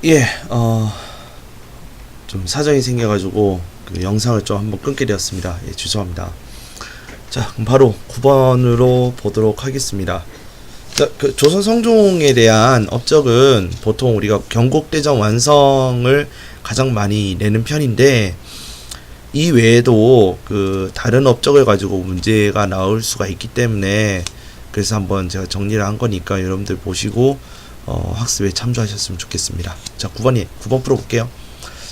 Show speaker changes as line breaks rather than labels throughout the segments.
예, 좀 사정이 생겨가지고 그 영상을 좀 한번 끊게 되었습니다. 예, 죄송합니다. 자, 그럼 바로 9번으로 보도록 하겠습니다. 자, 그 조선 성종에 대한 업적은 보통 우리가 경국대전 완성을 가장 많이 내는 편인데, 이 외에도 그 다른 업적을 가지고 문제가 나올 수가 있기 때문에, 그래서 한번 제가 정리를 한 거니까 여러분들 보시고 학습에 참조하셨으면 좋겠습니다. 자, 9번 풀어볼게요.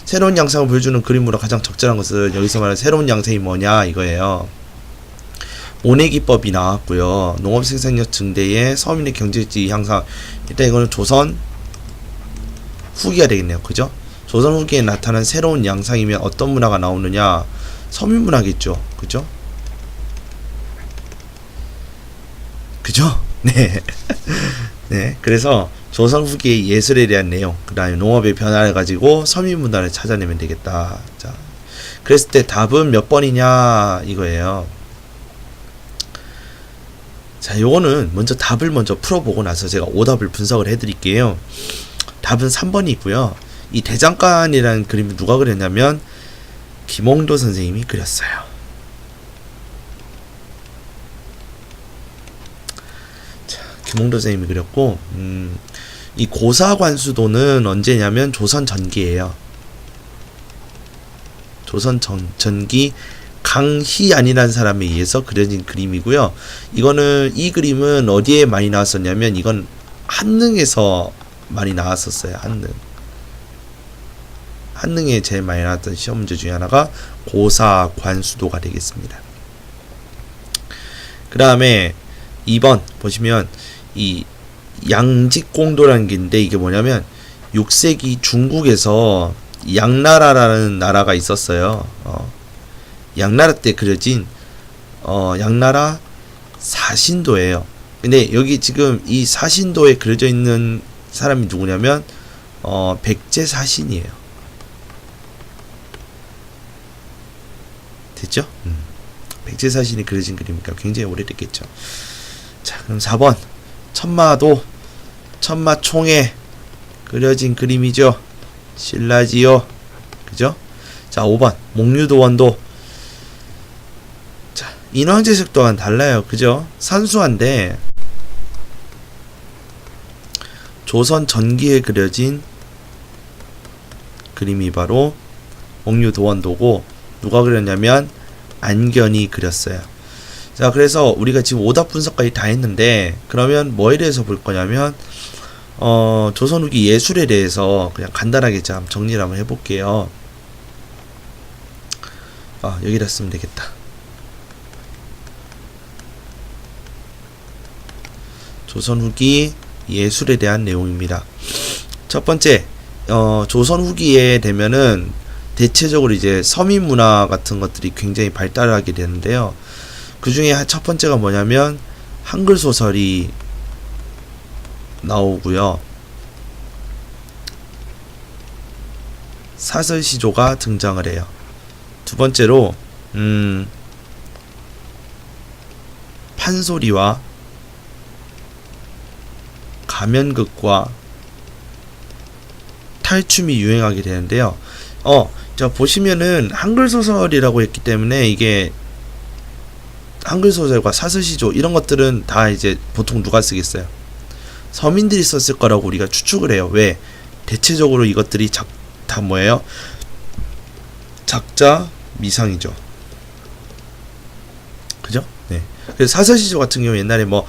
새로운 양상을 보여주는 그림으로 가장 적절한 것은, 여기서 말하는 새로운 양상이 뭐냐 이거예요. 모내기법이 나왔고요. 농업 생산력 증대에 서민의 경제지 향상. 일단 이거는 조선 후기가 되겠네요. 그죠? 조선 후기에 나타난 새로운 양상이면 어떤 문화가 나오느냐? 서민 문화겠죠. 그죠? 그죠? 네. 네. 그래서 조선 후기의 예술에 대한 내용, 그 다음에 농업의 변화를 가지고 서민 문화를 찾아내면 되겠다. 자, 그랬을 때 답은 몇 번이냐 이거예요. 자, 요거는 먼저 답을 먼저 풀어보고 나서 제가 오답을 분석을 해드릴게요. 답은 3번이 있고요. 이 대장간이라는 그림을 누가 그렸냐면 김홍도 선생님이 그렸어요. 자, 김홍도 선생님이 그렸고, 이 고사관수도는 언제냐면 조선 전기예요. 조선 전기 강희안이라는 사람에 의해서 그려진 그림이고요. 이 그림은 어디에 많이 나왔었냐면, 이건 한능에서 많이 나왔었어요. 한능에 제일 많이 나왔던 시험 문제 중에 하나가 고사관수도가 되겠습니다. 그 다음에 2번 보시면 이 양직공도라는 게 있는데, 이게 뭐냐면 6세기 중국에서 양나라라는 나라가 있었어요. 양나라 때 그려진 양나라 사신도예요. 근데 여기 지금 이 사신도에 그려져 있는 사람이 누구냐면 백제사신이에요. 됐죠? 백제사신이 그려진 그림이니까 굉장히 오래됐겠죠. 자, 그럼 4번 천마총에 그려진 그림이죠. 신라지요. 그죠? 자, 5번 목류도원도. 자, 인왕제식 또한 달라요. 그죠? 산수한데 조선 전기에 그려진 그림이 바로 목류도원도고, 누가 그렸냐면 안견이 그렸어요. 자, 그래서 우리가 지금 오답 분석까지 다 했는데, 그러면 뭐에 대해서 볼 거냐면 조선 후기 예술에 대해서 그냥 간단하게 좀 정리를 한번 해볼게요. 여기다 쓰면 되겠다. 조선 후기 예술에 대한 내용입니다. 첫 번째, 조선 후기에 되면은 대체적으로 이제 서민 문화 같은 것들이 굉장히 발달하게 되는데요. 그 중에 첫 번째가 뭐냐면 한글 소설이 나오고요. 사설시조가 등장을 해요. 두 번째로 판소리와 가면극과 탈춤이 유행하게 되는데요. 자, 보시면은 한글 소설이라고 했기 때문에, 이게 한글 소설과 사설시조 이런 것들은 다 이제 보통 누가 쓰겠어요? 서민들이 썼을 거라고 우리가 추측을 해요. 왜? 대체적으로 이것들이 다 뭐예요? 작자 미상이죠. 그죠? 네. 그래서 사설시조 같은 경우 옛날에 뭐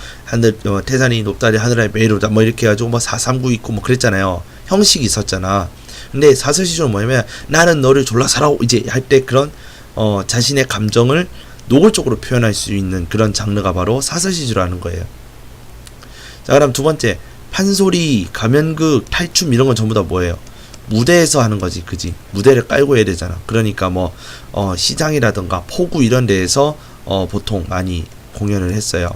태산이 높다리 하늘에 매일오다 뭐 이렇게 해가지고 뭐 439 있고 뭐 그랬잖아요. 형식이 있었잖아. 근데 사설시조는 뭐냐면 나는 너를 졸라 사랑하고 이제 할 때 그런 자신의 감정을 노골적으로 표현할 수 있는 그런 장르가 바로 사설시조라는 거예요. 자, 그럼 두 번째, 판소리, 가면극, 탈춤 이런 건 전부 다 뭐예요? 무대에서 하는 거지, 그지? 무대를 깔고 해야 되잖아. 그러니까 뭐 시장이라든가 포구 이런 데에서 보통 많이 공연을 했어요.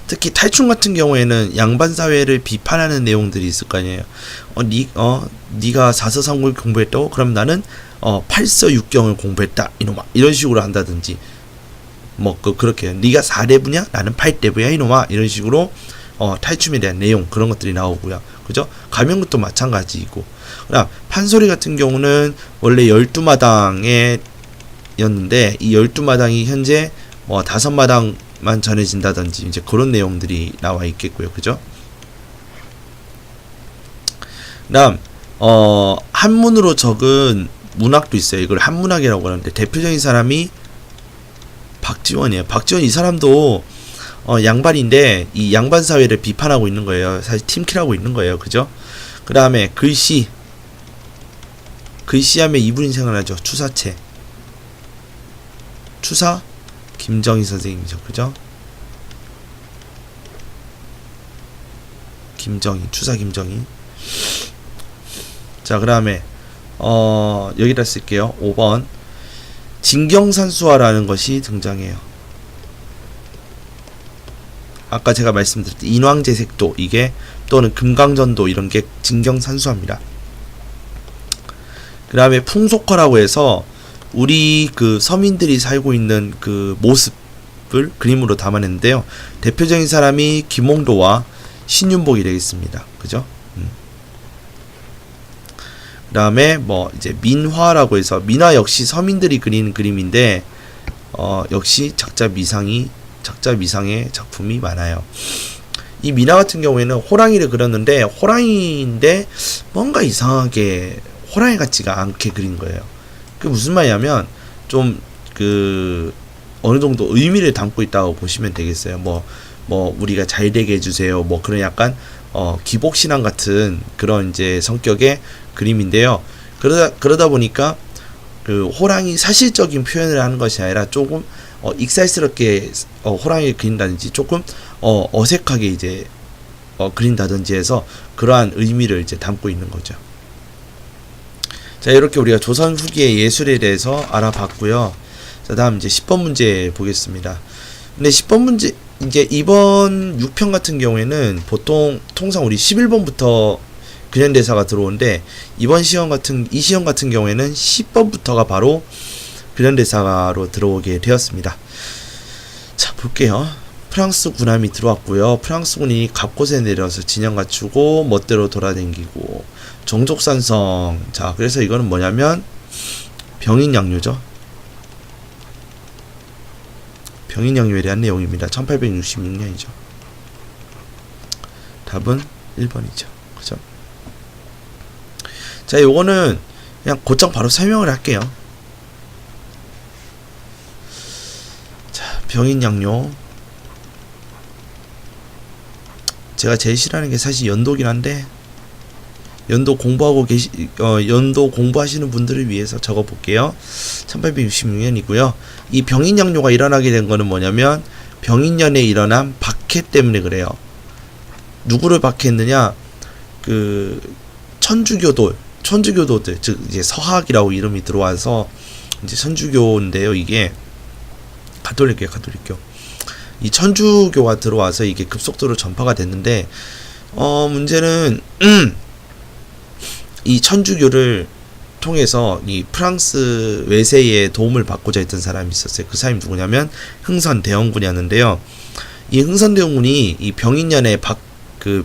특히 탈춤 같은 경우에는 양반 사회를 비판하는 내용들이 있을 거 아니에요. 네가 사서삼국을 공부했다고? 그럼 나는 팔서육경을 공부했다. 이놈아. 이런 식으로 한다든지, 뭐 그렇게 네가 4대부냐? 나는 8대부야 이놈아. 이런 식으로 탈춤에 대한 내용 그런 것들이 나오고요. 그죠? 가면굿도 마찬가지이고. 그다음 판소리 같은 경우는 원래 12마당에 였는데 이 12마당이 현재 뭐 5마당만 전해진다든지 이제 그런 내용들이 나와 있겠고요. 그죠? 그다음 한문으로 적은 문학도 있어요. 이걸 한문학이라고 하는데 대표적인 사람이 박지원이에요. 박지원 이 사람도 양반인데 이 양반 사회를 비판하고 있는 거예요. 사실 팀킬하고 있는 거예요. 그죠? 그 다음에 글씨 하면 이분이 생각나죠. 추사체 추사 김정희 선생님이죠. 그죠? 추사 김정희. 자, 그 다음에 여기다 쓸게요. 5번 진경산수화라는 것이 등장해요. 아까 제가 말씀드렸던 인왕제색도 이게 또는 금강전도 이런 게 진경산수화입니다. 그 다음에 풍속화라고 해서 우리 그 서민들이 살고 있는 그 모습을 그림으로 담아냈는데요. 대표적인 사람이 김홍도와 신윤복이 되겠습니다. 그죠? 그 다음에 뭐 이제 민화라고 해서 민화 역시 서민들이 그리는 그림인데 역시 작자 미상의 작품이 많아요. 이 민화 같은 경우에는 호랑이를 그렸는데 호랑이인데 뭔가 이상하게 호랑이 같지가 않게 그린 거예요. 그게 무슨 말이냐면 좀 그 어느 정도 의미를 담고 있다고 보시면 되겠어요. 뭐 우리가 잘 되게 해주세요. 뭐 그런 약간 기복신앙 같은 그런 이제 성격의 그림인데요. 그러다 보니까 그 호랑이 사실적인 표현을 하는 것이 아니라 조금 익살스럽게 호랑이를 그린다든지 조금 어색하게 이제 그린다든지 해서 그러한 의미를 이제 담고 있는 거죠. 자, 이렇게 우리가 조선 후기의 예술에 대해서 알아봤고요. 자, 다음 이제 10번 문제 보겠습니다. 근데 10번 문제 이제 이번 6편 같은 경우에는 통상 우리 11번부터 근현대사가 들어오는데 이 시험 같은 경우에는 10번부터가 바로 근현대사로 들어오게 되었습니다. 자, 볼게요. 프랑스 군함이 들어왔고요. 프랑스 군이 갑곳에 내려서 진영 갖추고 멋대로 돌아다니고 종족산성. 자, 그래서 이거는 뭐냐면 병인양요죠. 병인양요에 대한 내용입니다. 1866년이죠. 답은 1번이죠. 그죠? 자, 요거는 그냥 곧장 바로 설명을 할게요. 자, 병인양요. 제가 제일 싫어하는 게 사실 연도긴 한데 연도 공부하시는 분들을 위해서 적어 볼게요. 1866년이고요. 이 병인양요가 일어나게 된 거는 뭐냐면 병인년에 일어난 박해 때문에 그래요. 누구를 박해했느냐? 그 천주교도들, 즉 이제 서학이라고 이름이 들어와서 이제 천주교인데요. 이게 가톨릭교. 이 천주교가 들어와서 이게 급속도로 전파가 됐는데 문제는 이 천주교를 통해서 이 프랑스 외세의 도움을 받고자 했던 사람이 있었어요. 그 사람이 누구냐면 흥선대원군이었는데요. 이 흥선대원군이 이 병인년에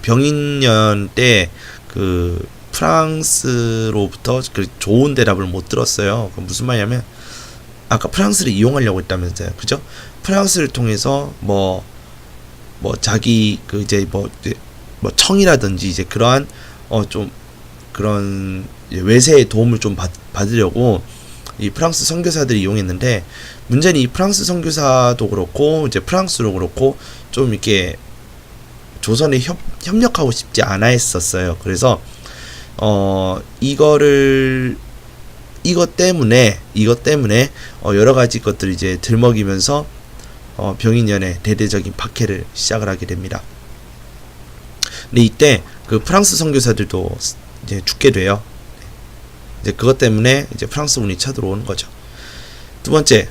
병인년 때 그 프랑스로부터 그 좋은 대답을 못 들었어요. 그 무슨 말이냐면 아까 프랑스를 이용하려고 했다면서요. 그죠? 프랑스를 통해서 뭐 자기 그 이제 뭐 청이라든지 이제 그러한 좀 그런 외세의 도움을 좀 받으려고 이 프랑스 선교사들이 이용했는데 문제는 이 프랑스 선교사도 그렇고 이제 프랑스도 그렇고 좀 이렇게 조선에 협력하고 싶지 않아 했었어요. 그래서 이것 때문에 여러 가지 것들을 이제 들먹이면서 병인년에 대대적인 박해를 시작을 하게 됩니다. 근데 이때 그 프랑스 선교사들도 이제 죽게 돼요. 이제 그것 때문에 이제 프랑스군이 쳐들어오는 거죠. 두 번째,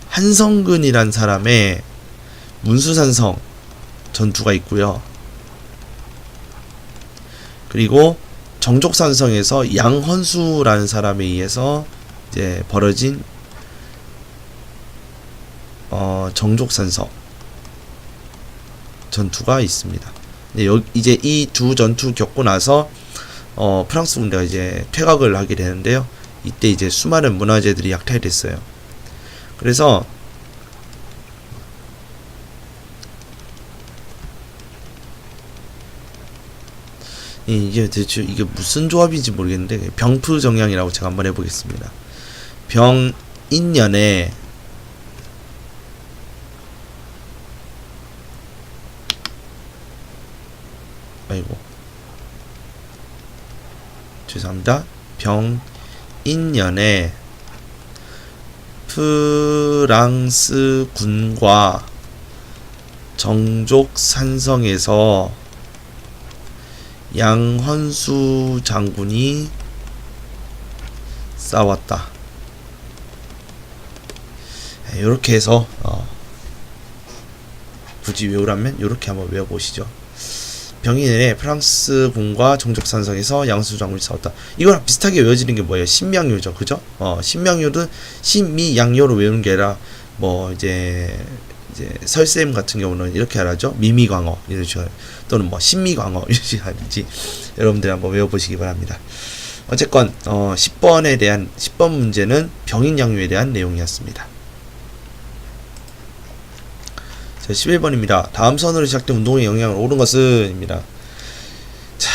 한성근이란 사람의 문수산성 전투가 있고요. 그리고 정족산성에서 양헌수라는 사람에 의해서 이제 벌어진 정족산성. 전투가 있습니다. 이제 이 두 전투 겪고 나서 프랑스 군대가 이제 퇴각을 하게 되는데요. 이때 이제 수많은 문화재들이 약탈됐어요. 그래서 이게 대체 이게 무슨 조합인지 모르겠는데 병프정양이라고 제가 한번 해보겠습니다. 병인년에 아이고 죄송합니다. 병인년에 프랑스 군과 정족 산성에서 양헌수 장군이 싸웠다. 이렇게 해서 굳이 외우라면 이렇게 한번 외워보시죠. 병인년에 프랑스 군과 정족 산성에서 양헌수 장군이 싸웠다. 이거랑 비슷하게 외워지는 게 뭐예요? 신명요죠, 그죠? 신명요는 신미양요로 외우는 게 아니라 뭐 이제 설쌤 같은 경우는 이렇게 하라죠. 미미광어 이런 식으로 또는 뭐 신미광어 이런 식으로 하는지 여러분들 한번 외워보시기 바랍니다. 어쨌건 10번 문제는 병인양요에 대한 내용이었습니다. 자, 11번입니다. 다음 선으로 시작된 운동의 영향을 오른 것은 입니다. 자,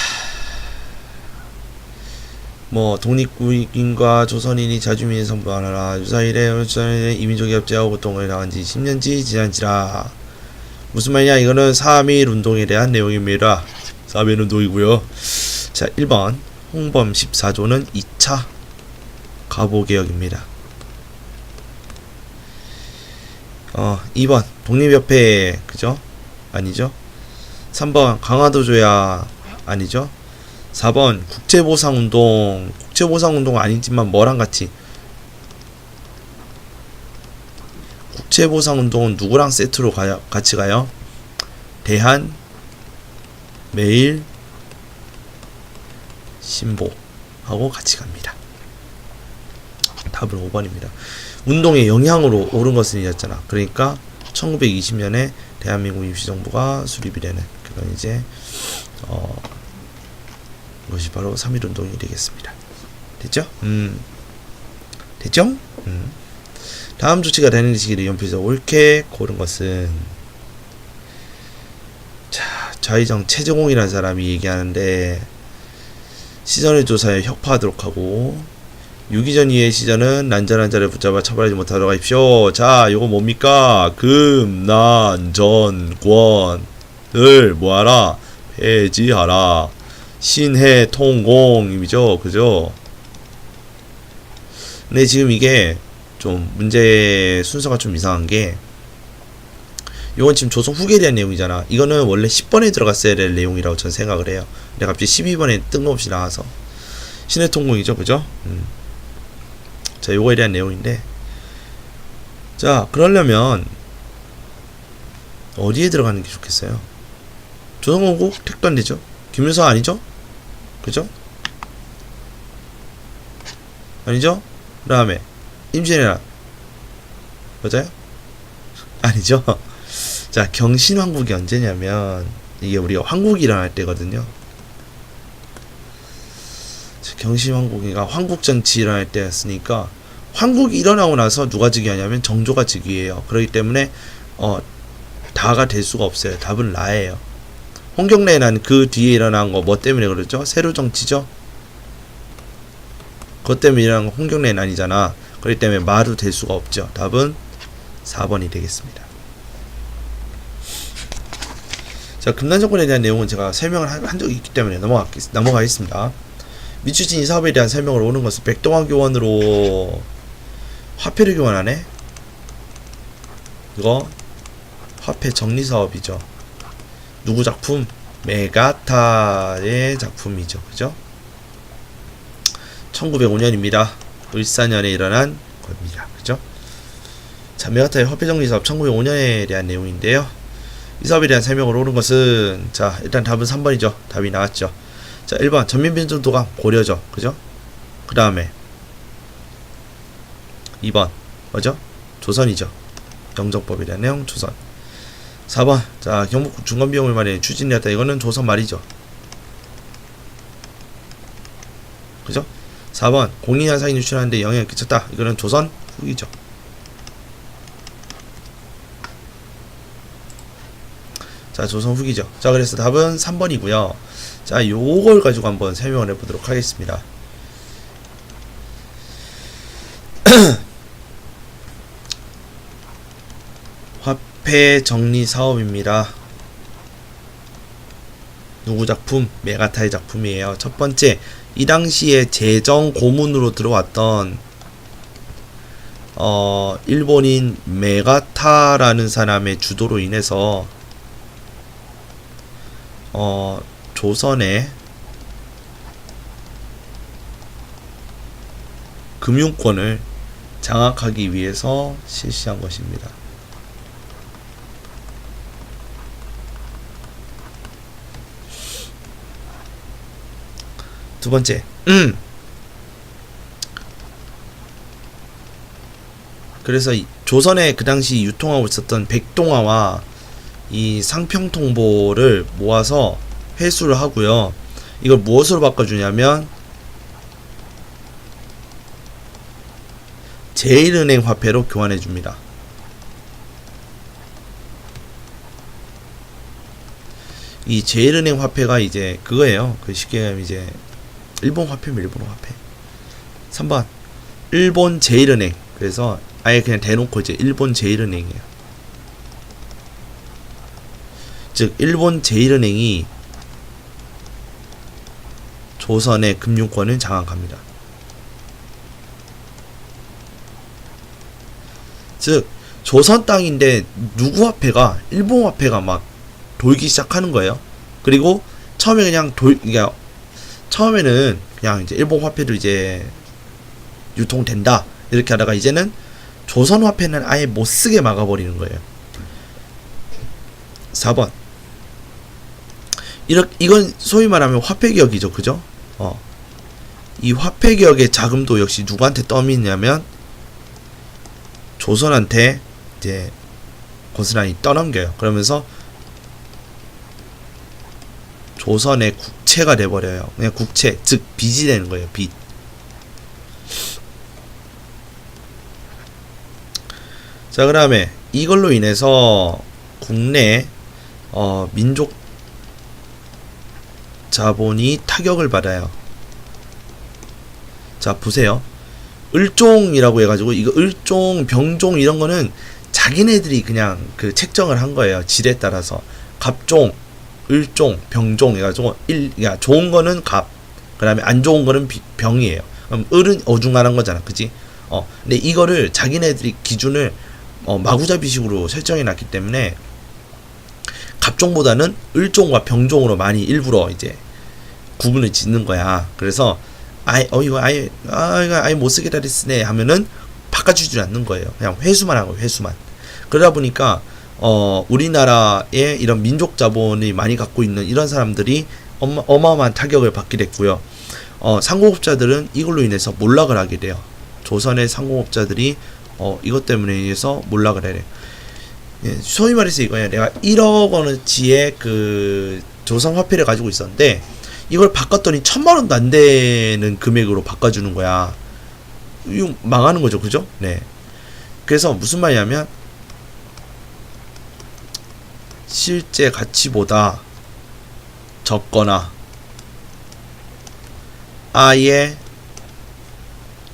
뭐 독립국인과 조선인이 자주민의 선포하라. 유사일에 이민족이 협재하고 고통을 당한 지 10년지 지난지라. 무슨 말이냐? 이거는 3.1 운동에 대한 내용입니다. 3.1 운동이고요. 자, 1번 홍범 14조는 2차 가보개혁입니다. 2번 독립협회 그죠? 아니죠? 3번 강화도조약 아니죠? 4번 국제보상운동. 국제보상운동은 아니지만 뭐랑 같이 국제보상운동은 누구랑 세트로 같이 가요? 대한 매일 신보하고 같이 갑니다. 답은 5번입니다. 운동의 영향으로 오른 것은 이었잖아. 그러니까 1920년에 대한민국 임시정부가 수립이 되는 그런 이제 이것이 바로 3.1 운동이 되겠습니다. 됐죠? 됐죠? 다음 조치가 되는 시기를 연필에서 옳게 고른 것은 자, 좌의정 최재공이라는 사람이 얘기하는데 시전의 조사에 혁파하도록 하고 유기전 이외의 시전은 난전한 자를 붙잡아 처벌하지 못하도록 하십시오. 자, 요거 뭡니까? 금, 난, 전, 권을 뭐하라? 폐지하라. 신해, 통공임이죠. 그죠? 근데 지금 이게 좀 문제 순서가 좀 이상한 게 이건 지금 조선 후기에 대한 내용이잖아. 이거는 원래 10번에 들어갔어야 될 내용이라고 저는 생각을 해요. 근데 갑자기 12번에 뜬금없이 나와서 신해 통공이죠. 그죠? 자, 요거에 대한 내용인데 자, 그러려면 어디에 들어가는 게 좋겠어요? 조선건국 택도 안 되죠? 김윤서 아니죠? 그죠? 아니죠? 그 다음에 임진왜란 맞아요? 아니죠? 자, 경신왕국이 언제냐면 이게 우리가 황국이 일어날 때거든요. 자, 경신왕국이가 황국전치 일어날 때였으니까 황국이 일어나고 나서 누가 즉위하냐면 정조가 즉위해요. 그렇기 때문에 다가 될 수가 없어요. 답은 라예요. 홍경래난 그 뒤에 일어난 거 뭐 때문에 그러죠? 세로 정치죠? 그것 때문에 일어난 거 홍경래난이잖아. 그렇기 때문에 마도 될 수가 없죠. 답은 4번이 되겠습니다. 자, 금난정권에 대한 내용은 제가 설명을 한 적이 있기 때문에 넘어가겠습니다. 미추진 이 사업에 대한 설명을 오는 것은 백동원 교원으로 화폐를 교환하네? 이거 화폐 정리 사업이죠. 누구 작품? 메가타의 작품이죠. 그죠? 1905년입니다. 을사년에 일어난 겁니다. 그죠? 자, 메가타의 화폐 정리 사업 1905년에 대한 내용인데요. 이 사업에 대한 설명을 오른 것은 자, 일단 답은 3번이죠. 답이 나왔죠. 자, 1번 전민빈정도가 고려죠. 그죠? 그 다음에 2번 뭐죠? 조선이죠. 영정법에 대한 내용 조선. 4번. 자, 경북 중간비용을 말해 추진되었다. 이거는 조선 말이죠. 그죠? 4번. 공인현상이 유출하는데 영향을 끼쳤다. 이거는 조선 후기죠. 자, 조선 후기죠. 자, 그래서 답은 3번이고요. 자, 요걸 가지고 한번 설명을 해보도록 하겠습니다. 화폐 정리 사업입니다. 누구 작품? 메가타의 작품이에요. 첫 번째, 이 당시에 재정 고문으로 들어왔던 일본인 메가타라는 사람의 주도로 인해서 조선의 금융권을 장악하기 위해서 실시한 것입니다. 두 번째, 그래서 조선에 그 당시 유통하고 있었던 백동화와 이 상평통보를 모아서 회수를 하고요. 이걸 무엇으로 바꿔주냐면 제일은행 화폐로 교환해줍니다. 이 제일은행 화폐가 이제 그거예요. 그 쉽게 얘기하면 이제 일본 화폐면 일본 화폐. 3번 일본 제일은행. 그래서 아예 그냥 대놓고 이제 일본 제일은행이에요. 즉 일본 제일은행이 조선의 금융권을 장악합니다. 즉 조선 땅인데 누구 화폐가 일본 화폐가 막 돌기 시작하는 거예요. 그리고 처음에 그냥 처음에는 그냥 이제 일본 화폐로 이제 유통된다 이렇게 하다가 이제는 조선 화폐는 아예 못 쓰게 막아버리는 거예요. 4번. 이건 소위 말하면 화폐개혁이죠. 그죠? 이 화폐개혁의 자금도 역시 누구한테 떠미냐면 조선한테 이제 고스란히 떠넘겨요. 그러면서 조선의 국채가 돼버려요. 그냥 국채, 즉 빚이 되는 거예요. 빚. 자, 그 다음에 이걸로 인해서 국내 민족 자본이 타격을 받아요. 자, 보세요. 을종이라고 해가지고 이거 을종, 병종 이런 거는 자기네들이 그냥 그 책정을 한 거예요. 질에 따라서 갑종, 을종, 병종 해가지고 좋은 거는 갑, 그 다음에 안 좋은 거는 병이에요. 그럼 을은 어중간한 거잖아, 그지? 근데 이거를 자기네들이 기준을 마구잡이식으로 설정해 놨기 때문에 갑종보다는 을종과 병종으로 많이 일부러 이제 구분을 짓는 거야. 그래서 이거 아예 못 쓰겠다 됐으네 하면은 바꿔주지 않는 거예요. 그냥 회수만 하고 회수만. 그러다 보니까 우리나라의 이런 민족 자본이 많이 갖고 있는 이런 사람들이 어마어마한 타격을 받게 됐고요. 상공업자들은 이걸로 인해서 몰락을 하게 돼요. 조선의 상공업자들이 이것 때문에 의해서 몰락을 해요. 예, 소위 말해서 이거예요. 내가 1억 원어치의 그 조선 화폐를 가지고 있었는데 이걸 바꿨더니 1000만원도 안 되는 금액으로 바꿔주는 거야. 이거 망하는 거죠. 그죠? 네. 그래서 무슨 말이냐면 실제 가치보다 적거나 아예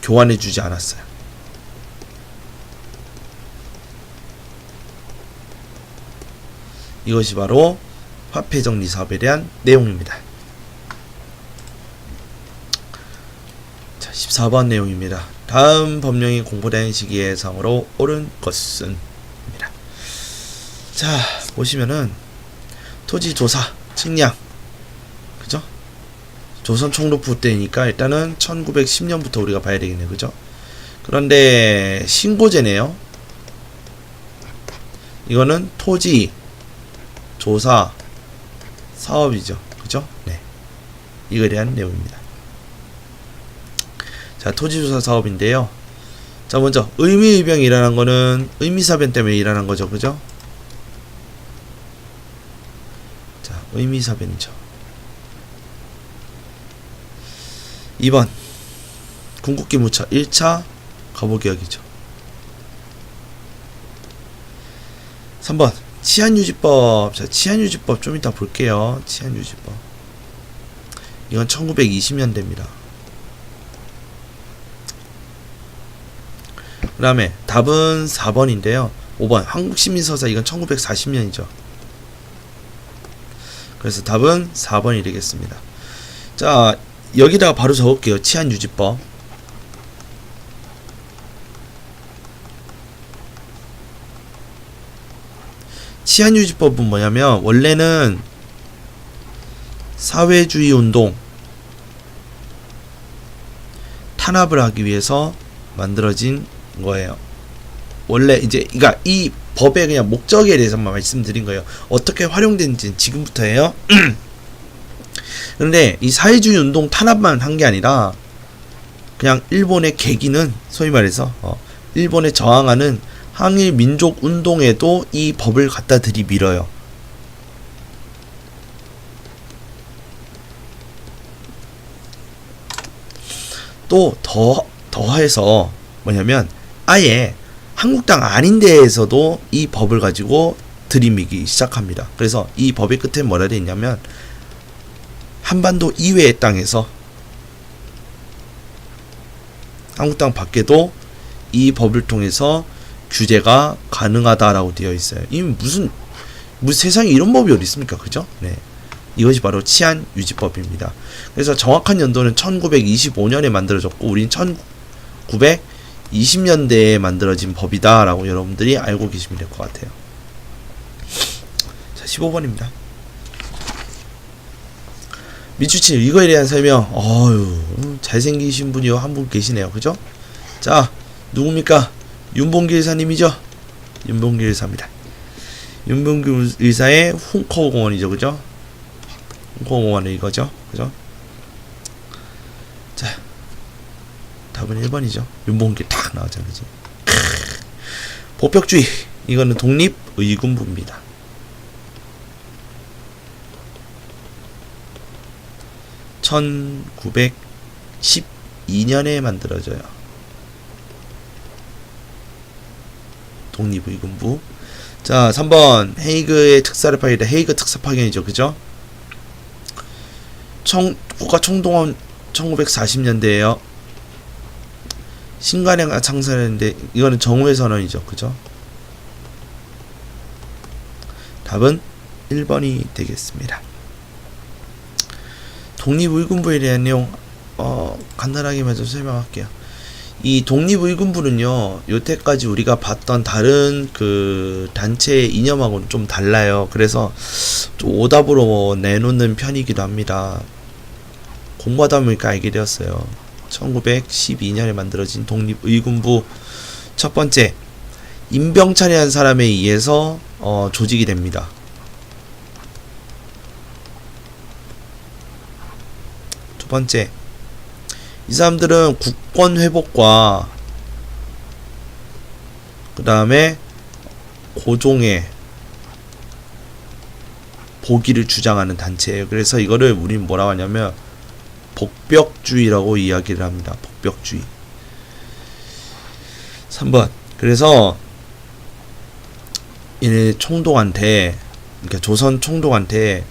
교환해주지 않았어요. 이것이 바로 화폐정리 사업에 대한 내용입니다. 자, 14번 내용입니다. 다음 법령이 공포된 시기의 상으로 옳은 것은 입니다. 자, 보시면은 토지조사, 측량, 그죠? 조선 총독부 때니까 일단은 1910년부터 우리가 봐야 되겠네요. 그죠? 그런데 신고제네요. 이거는 토지 조사 사업이죠. 그죠? 네. 이거에 대한 내용입니다. 자, 토지조사 사업인데요. 자, 먼저 의미의병이 일어난 거는 의미사변 때문에 일어난 거죠. 그죠? 의미사변이죠. 2번 궁극기 무차 1차 거부기억이죠. 3번 치안유지법. 자, 치안유지법 좀 이따 볼게요. 치안유지법 이건 1920년대입니다. 그 다음에 답은 4번인데요 5번 한국시민서사. 이건 1940년이죠 그래서 답은 4번이 되겠습니다. 자, 여기다가 바로 적을게요. 치안유지법. 치안유지법은 뭐냐면 원래는 사회주의 운동 탄압을 하기 위해서 만들어진 거예요. 원래 이제 그러니까 이 법의 그냥 목적에 대해서만 말씀드린 거예요. 어떻게 활용된지는 지금부터예요. 그런데 이 사회주의 운동 탄압만 한 게 아니라 그냥 일본의 계기는 소위 말해서 일본에 저항하는 항일 민족 운동에도 이 법을 갖다 들이밀어요. 또 더해서 뭐냐면 아예 한국당 아닌 데에서도 이 법을 가지고 들이밀기 시작합니다. 그래서 이 법의 끝에 뭐라 되어 있냐면 한반도 이외의 땅에서 한국당 밖에도 이 법을 통해서 규제가 가능하다라고 되어 있어요. 이 무슨 세상에 이런 법이 어디 있습니까? 그죠? 네. 이것이 바로 치안유지법입니다. 그래서 정확한 연도는 1925년에 만들어졌고 우린 1920년대에 만들어진 법이다라고 여러분들이 알고 계시면 될 것 같아요. 자, 15번입니다. 미추치 이거에 대한 설명. 잘생기신 분이 한 분 계시네요. 그죠? 자, 누굽니까? 윤봉길 의사님이죠? 윤봉길 의사입니다. 윤봉길 의사의 홍커공원이죠. 그죠? 홍커공원은 이거죠. 그죠? 자, 답은 1번이죠. 윤봉길 딱 나왔잖아요. 그지? 보편주의. 이거는 독립의군부입니다. (1912년에) 만들어져요. 독립의군부. 자, 3번 헤이그의 특사를 파괴다. 헤이그 특사 파견이죠. 그죠? 국가총동원 1940년대에요. 신관행가 창설했는데 이거는 정오의 선언이죠. 그죠? 답은 1번이 되겠습니다. 독립의군부에 대한 내용 간단하게만 좀 설명할게요. 이 독립의군부는요, 여태까지 우리가 봤던 다른 그 단체의 이념하고는 좀 달라요. 그래서 좀 오답으로 내놓는 편이기도 합니다. 공부하다 보니까 알게 되었어요. 1912년에 만들어진 독립의군부. 첫 번째, 임병찬이라는 사람에 의해서 조직이 됩니다. 두 번째, 이 사람들은 국권 회복과 그 다음에 고종의 복위를 주장하는 단체예요. 그래서 이거를 우린 뭐라고 하냐면 복벽주의라고 이야기를 합니다. 복벽주의. 3번, 그래서 얘네 총독한테, 그러니까 조선 총독한테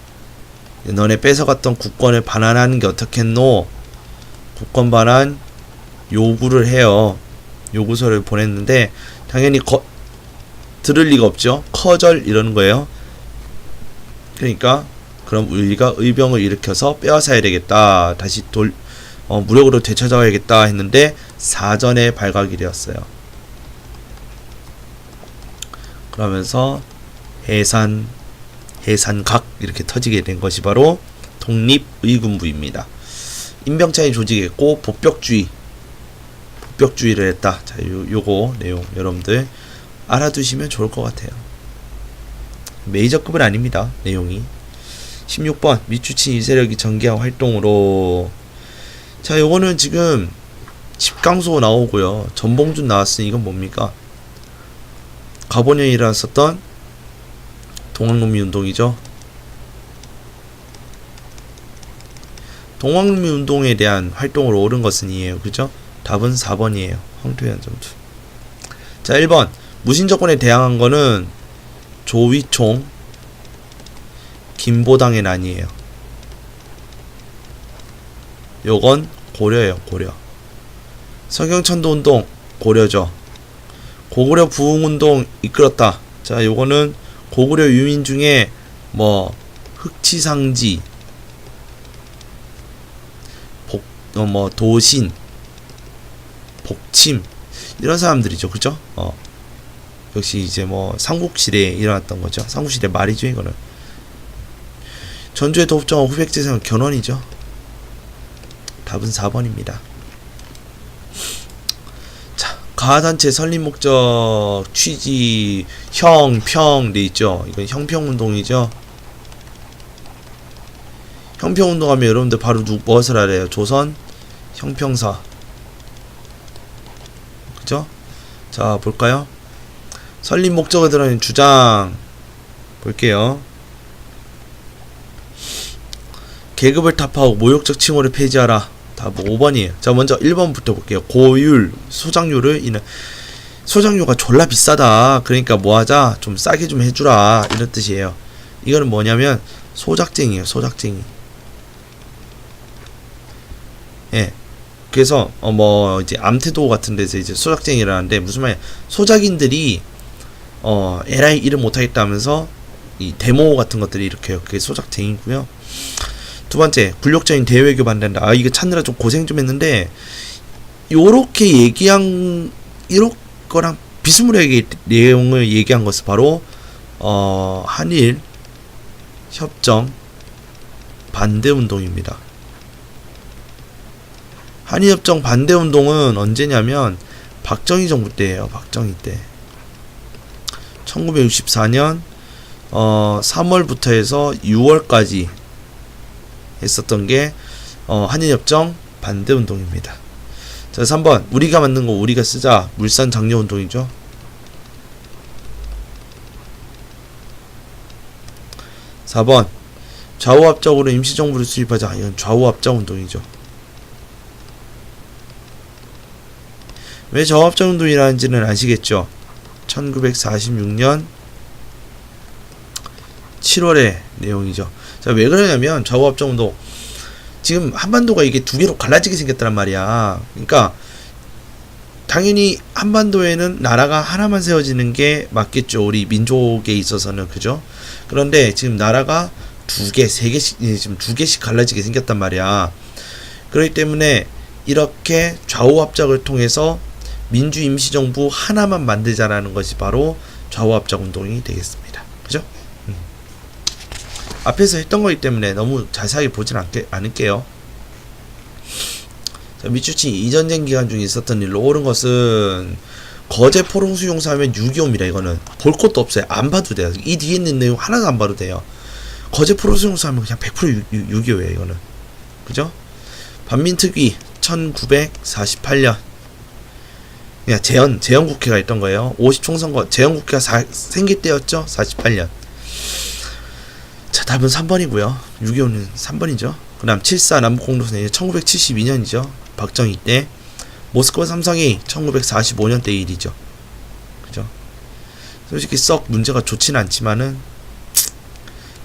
너네 뺏어갔던 국권을 반환하는 게 어떻겠노? 국권 반환 요구를 해요. 요구서를 보냈는데 당연히 들을 리가 없죠. 커절 이러는 거예요. 그러니까 그럼 우리가 의병을 일으켜서 빼앗아야 되겠다. 다시 무력으로 되찾아야겠다 했는데 사전에 발각이 되었어요. 그러면서 해산각 이렇게 터지게 된 것이 바로 독립의군부입니다. 임병찬이 조직했고 복벽주의를 했다. 자, 요거 내용 여러분들 알아두시면 좋을 것 같아요. 메이저급은 아닙니다. 내용이. 16번 미추친 이세력이 전개한 활동으로. 자, 요거는 지금 집강소 나오고요. 전봉준 나왔으니 이건 뭡니까? 가보년에 일어났었던 동학농민운동이죠. 동학민주 운동에 대한 활동으로 옳은 것은 이에요. 그죠? 답은 4번이에요. 황토현 점수. 자, 1번. 무신정권에 대항한 거는 조위총, 김보당의 난이에요. 요건 고려예요. 고려. 서경천도 운동 고려죠. 고구려 부흥운동 이끌었다. 자, 요거는 고구려 유민 중에 뭐 흑치상지, 뭐 도신, 복침 이런 사람들이죠. 그죠? 역시 이제 뭐 삼국시대에 일어났던 거죠. 삼국시대 말이죠. 이거는 전주의 도읍정원 후백제사는 견훤이죠. 답은 4번입니다. 자, 가하단체 설립 목적 취지 형평 돼 있죠. 이건 형평운동이죠. 형평운동하면 여러분들 바로 무엇을 알아요? 조선 형평사. 그죠? 자, 볼까요? 설립 목적에 들어있는 주장 볼게요. 계급을 타파하고 모욕적 칭호를 폐지하라. 답 5번이에요. 자, 먼저 1번부터 볼게요. 고율, 소장료를 소장료가 졸라 비싸다. 그러니까 뭐하자? 좀 싸게 좀 해주라. 이런 뜻이에요. 이거는 뭐냐면 소작쟁이에요. 소작쟁이. 예. 그래서 뭐 이제 암태도 같은 데서 이제 소작쟁이라는데 무슨 말이야? 소작인들이 에라이 일을 못하겠다 하면서 이 데모 같은 것들이 일으켜요. 그게 소작쟁이고요. 두 번째, 굴욕적인 대외교 반대한다. 아, 이거 찾느라 좀 고생 좀 했는데 요렇게 얘기한 이거랑 비스무리하게 내용을 얘기한 것은 바로 한일 협정 반대 운동입니다. 한일 협정 반대 운동은 언제냐면 박정희 정부 때예요. 박정희 때. 1964년 3월부터 해서 6월까지 했었던 게 한일협정 반대운동입니다. 자, 3번. 우리가 만든 거 우리가 쓰자. 물산 장려운동이죠. 4번. 좌우합작으로 임시정부를 수립하자. 이건 좌우합작운동이죠. 왜 좌우합작운동이라는지는 아시겠죠? 1946년 7월의 내용이죠. 자, 왜 그러냐면 좌우합작운동 지금 한반도가 이게 두 개로 갈라지게 생겼단 말이야. 그러니까 당연히 한반도에는 나라가 하나만 세워지는 게 맞겠죠. 우리 민족에 있어서는. 그죠? 그런데 지금 나라가 두 개, 세 개씩 지금 두 개씩 갈라지게 생겼단 말이야. 그렇기 때문에 이렇게 좌우합작을 통해서 민주임시정부 하나만 만들자라는 것이 바로 좌우합작운동이 되겠습니다. 그죠? 앞에서 했던 거기 때문에 너무 자세하게 보진 않을게요. 자, 미추치 이전쟁 기간 중에 있었던 일로 옳은 것은 거제 포롱수용사 하면 6.25입니다. 이거는 볼 것도 없어요. 안 봐도 돼요. 이 뒤에 있는 내용 하나도 안 봐도 돼요. 거제 포롱수용사 하면 그냥 100% 6.25예요. 이거는. 그죠? 반민특위 1948년 그냥 재헌국회가 있던 거예요. 50총선거 재헌국회가 생길 때였죠. 48년. 자, 답은 3번이고요. 6.25는 3번이죠. 그 다음 7.4 남북공동선언이 1972년이죠. 박정희 때. 모스크바 삼성이 1945년 때 일이죠. 그죠? 솔직히 썩 문제가 좋지는 않지만은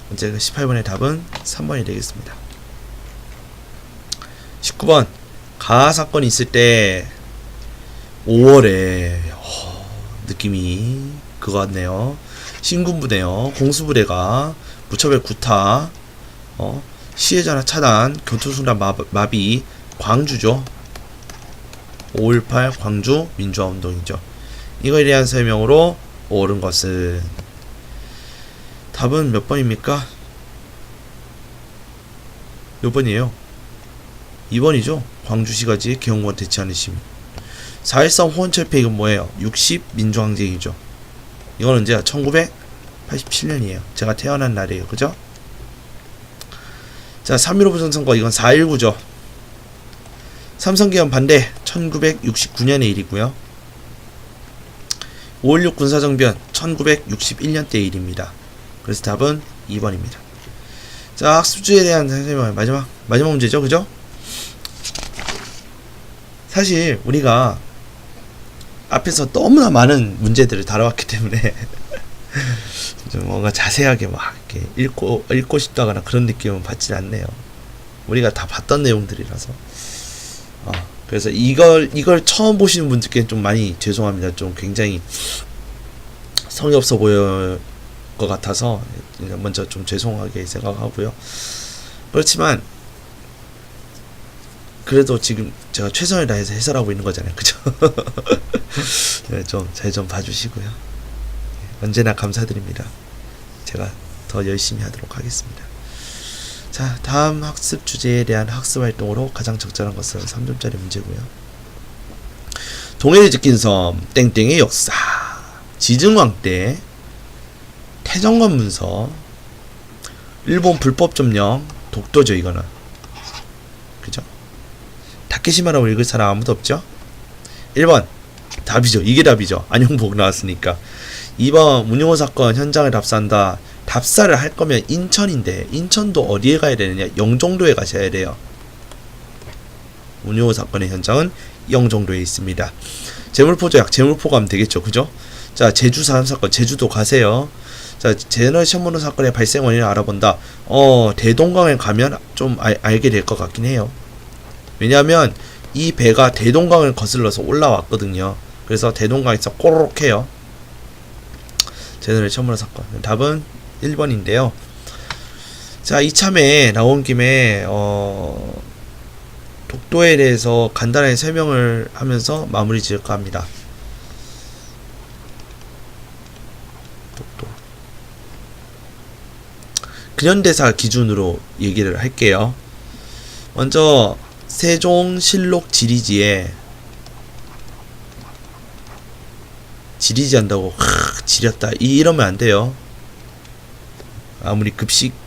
문제가 18번의 답은 3번이 되겠습니다. 19번. 가하 사건이 있을 때 5월에 느낌이 그거 같네요. 신군부대요. 공수부대가 무차별 구타, 시해전화 차단, 교통순환 마비, 광주죠. 5.18 광주 민주화운동이죠. 이거에 대한 설명으로 옳은 것은 답은 몇 번입니까? 몇 번이에요? 2번이죠. 광주시가지 개헌권 대치하는 시민. 4.13 호원철폐 이건 뭐예요? 60 민주항쟁이죠. 이건 언제야? 1987년이에요. 제가 태어난 날이에요. 그죠? 자, 3.15 부정선거 이건 4.19죠. 삼성개헌 반대 1969년의 일이고요. 5.16 군사정변 1961년대 일입니다. 그래서 답은 2번입니다. 자, 학습주에 대한 설명 마지막 마지막 문제죠, 그죠? 사실 우리가 앞에서 너무나 많은 문제들을 다뤄왔기 때문에 좀 뭔가 자세하게 막 이렇게 읽고 싶다거나 그런 느낌은 받지 않네요. 우리가 다 봤던 내용들이라서. 그래서 이걸 처음 보시는 분들께는 좀 많이 죄송합니다. 좀 굉장히 성의 없어 보일 것 같아서 먼저 좀 죄송하게 생각하고요. 그렇지만 그래도 지금 제가 최선을 다해서 해설하고 있는 거잖아요, 그죠? 네, 좀 잘 좀 봐주시고요. 언제나 감사드립니다. 제가 더 열심히 하도록 하겠습니다. 자, 다음 학습 주제에 대한 학습 활동으로 가장 적절한 것은 3점짜리 문제고요. 동해를 지킨 섬 땡땡의 역사, 지증왕 때 태정관 문서, 일본 불법 점령, 독도죠. 이거는 그죠? 다케시마라고 읽을 사람 아무도 없죠? 1번 답이죠. 이게 답이죠. 안용복 나왔으니까. 2번 문용호 사건 현장을 답사한다. 답사를 할 거면 인천인데 인천도 어디에 가야 되느냐? 영종도에 가셔야 돼요. 문용호 사건의 현장은 영종도에 있습니다. 제물포 조약, 제물포 가면 되겠죠, 그죠? 자, 제주 사람 사건, 제주도 가세요. 자, 제너럴 션문호 사건의 발생 원인을 알아본다. 대동강에 가면 좀 알게 될 것 같긴 해요. 왜냐하면 이 배가 대동강을 거슬러서 올라왔거든요. 그래서 대동강에서 꼬르륵 해요. 제너럴 션문호 사건. 답은 1번인데요. 자, 이참에 나온 김에 독도에 대해서 간단하게 설명을 하면서 마무리 지을까 합니다. 독도. 근현대사 기준으로 얘기를 할게요. 먼저 세종실록 지리지에 지리지 한다고 지렸다 이러면 안 돼요. 아무리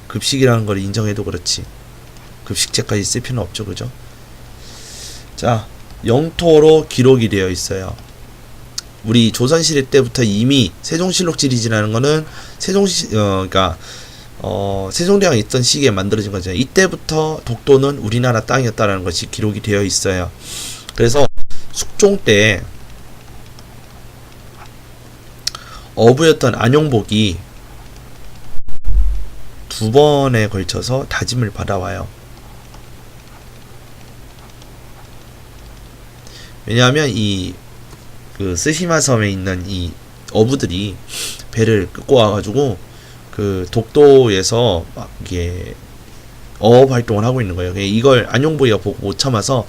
급식이라는 걸 인정해도 그렇지. 급식제까지 쓸 필요는 없죠, 그죠? 자, 영토로 기록이 되어 있어요. 우리 조선시대 때부터 이미 세종실록 지리지라는 거는 세종대왕이 있던 시기에 만들어진 거잖아요. 이때부터 독도는 우리나라 땅이었다라는 것이 기록이 되어 있어요. 그래서 숙종 때 어부였던 안용복이 2번에 걸쳐서 다짐을 받아와요. 왜냐하면 그 스시마 섬에 있는 이 어부들이 배를 끌고 와가지고 그 독도에서 막 이게 어업 활동을 하고 있는 거예요. 이걸 안용복이가 보고 못 참아서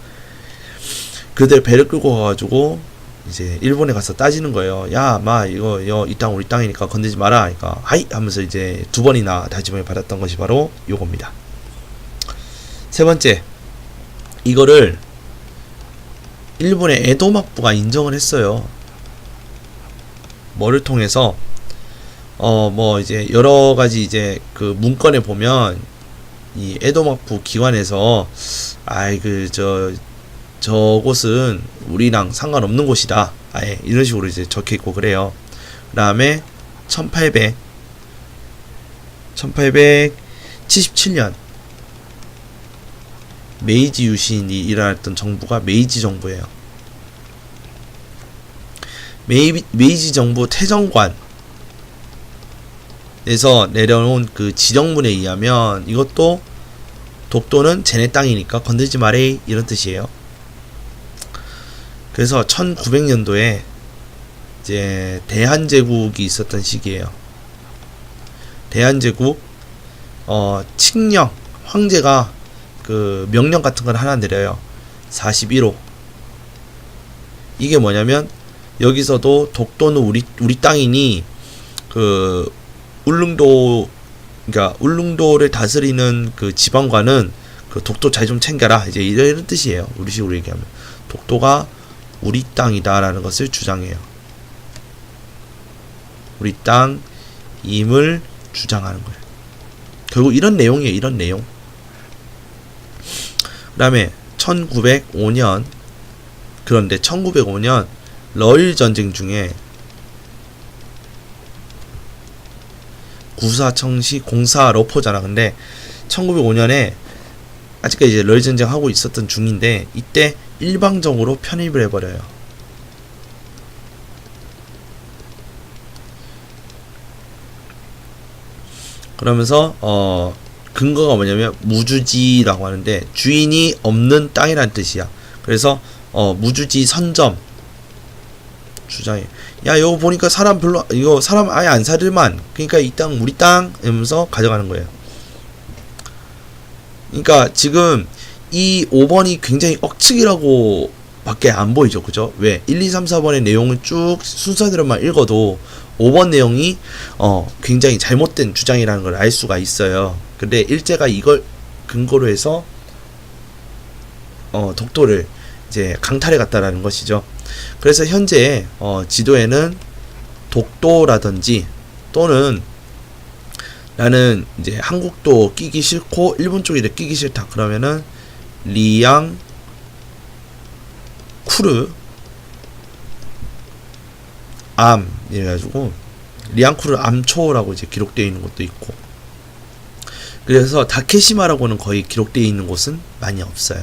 그들 배를 끌고 가가지고 이제 일본에 가서 따지는 거예요. 야, 이거 이 땅 우리 땅이니까 건들지 마라. 그러니까 하이 하면서 이제 2번이나 다짐을 받았던 것이 바로 요겁니다. 세 번째, 이거를 일본의 에도막부가 인정을 했어요. 뭐를 통해서 이제 여러 가지 이제 그 문건에 보면 이 에도막부 기관에서 저곳은 우리랑 상관없는 곳이다. 아예 이런 식으로 이제 적혀 있고 그래요. 그 다음에 1877년 메이지 유신이 일어났던 정부가 메이지 정부예요. 메이지 정부 태정관에서 내려온 그 지령문에 의하면 이것도 독도는 쟤네 땅이니까 건들지 마래 이런 뜻이에요. 그래서 1900년도에 이제 대한제국이 있었던 시기예요. 대한제국 칙령 황제가 그 명령 같은 걸 하나 내려요. 41호. 이게 뭐냐면 여기서도 독도는 우리 땅이니 그 울릉도를 다스리는 그 지방관은 그 독도 잘 좀 챙겨라. 이제 이런 뜻이에요. 우리 식으로 얘기하면 독도가 우리 땅이다라는 것을 주장해요. 우리 땅임을 주장하는 거예요. 결국 이런 내용이에요. 이런 내용. 그 다음에 1905년 그런데 1905년 러일 전쟁 중에 구사청시 공사 러포잖아. 근데 1905년에 아직까지 이제 럴 전쟁 하고 있었던 중인데 이때 일방적으로 편입을 해버려요. 그러면서 근거가 뭐냐면 무주지라고 하는데 주인이 없는 땅이란 뜻이야. 그래서 무주지 선점 주장해. 야, 이거 보니까 사람 별로, 이거 사람 아예 안 살을만. 그러니까 이 땅 우리 땅 이러면서 가져가는 거예요. 그러니까 지금 이 5번이 굉장히 억측이라고 밖에 안 보이죠. 그죠? 왜? 1, 2, 3, 4번의 내용을 쭉 순서대로만 읽어도 5번 내용이 굉장히 잘못된 주장이라는 걸 알 수가 있어요. 근데 일제가 이걸 근거로 해서 독도를 이제 강탈해 갔다라는 것이죠. 그래서 현재 지도에는 독도라든지 또는 나는 이제 한국도 끼기 싫고 일본 쪽에 끼기 싫다 그러면은 리양 쿠르 암 이래가지고 리앙쿠르 암초라고 이제 기록되어 있는 것도 있고, 그래서 다케시마라고는 거의 기록되어 있는 곳은 많이 없어요.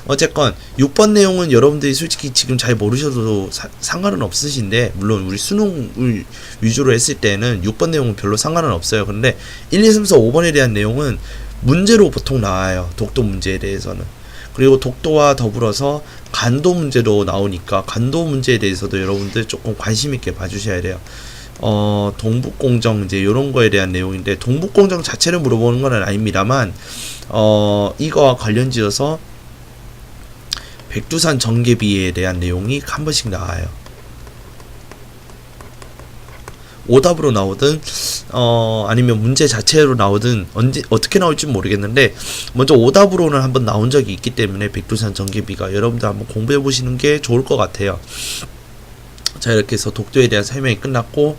어쨌건 6번 내용은 여러분들이 솔직히 지금 잘 모르셔도 상관은 없으신데, 물론 우리 수능을 위주로 했을 때는 6번 내용은 별로 상관은 없어요. 그런데 1, 2, 3, 4, 5번에 대한 내용은 문제로 보통 나와요. 독도 문제에 대해서는. 그리고 독도와 더불어서 간도 문제도 나오니까 간도 문제에 대해서도 여러분들 조금 관심 있게 봐주셔야 돼요. 동북공정 이제 요런 거에 대한 내용인데, 동북공정 자체를 물어보는 건 아닙니다만 이거와 관련지어서 백두산 정계비에 대한 내용이 한 번씩 나와요. 오답으로 나오든 아니면 문제 자체로 나오든 어떻게 나올지 모르겠는데, 먼저 오답으로는 한번 나온 적이 있기 때문에 백두산 정계비가 여러분들 한번 공부해 보시는 게 좋을 것 같아요. 자, 이렇게 해서 독도에 대한 설명이 끝났고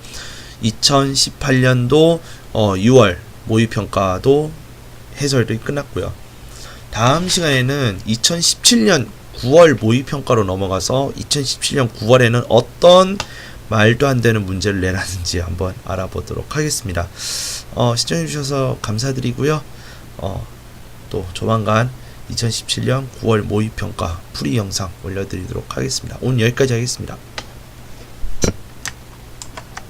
2018년도 6월 모의평가도 해설이 끝났고요. 다음 시간에는 2017년 9월 모의평가로 넘어가서 2017년 9월에는 어떤 말도 안 되는 문제를 내놨는지 한번 알아보도록 하겠습니다. 시청해주셔서 감사드리고요. 또 조만간 2017년 9월 모의평가 풀이 영상 올려드리도록 하겠습니다. 오늘 여기까지 하겠습니다.